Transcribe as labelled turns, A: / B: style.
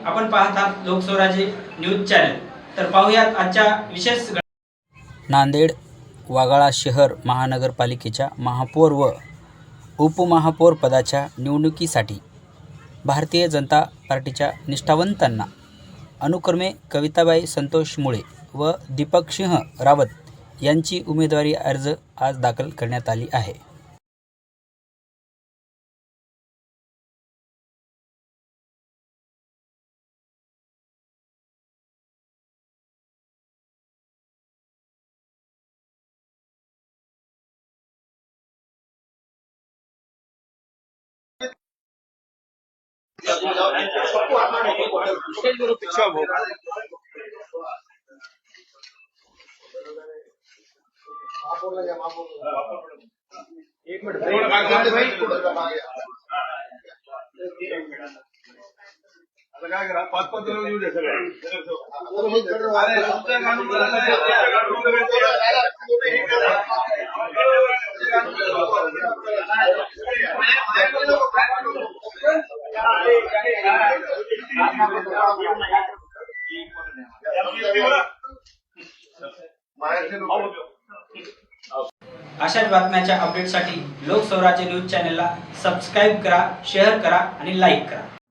A: आपण पाहत आहात लोकस्वराज्य न्यूज चॅनल। तर पाहूयात आजच्या विशेष।
B: नांदेड वाघाळा शहर महानगरपालिकेच्या महापौर व उपमहापौर पदाच्या निवडणुकीसाठी भारतीय जनता पार्टीच्या निष्ठावंतांना अनुक्रमे कविताबाई संतोष मुळे व दीपक सिंह रावत यांची उमेदवारी अर्ज आज दाखल करण्यात आली आहे।
C: एक मिनट आता काय करा 5-5 जण येऊ दे सगळे
A: अशाच बातम्याच्या अपडेटसाठी लोकस्वराज्य न्यूज चॅनलला सबस्क्राइब करा, शेअर करा आणि लाईक करा।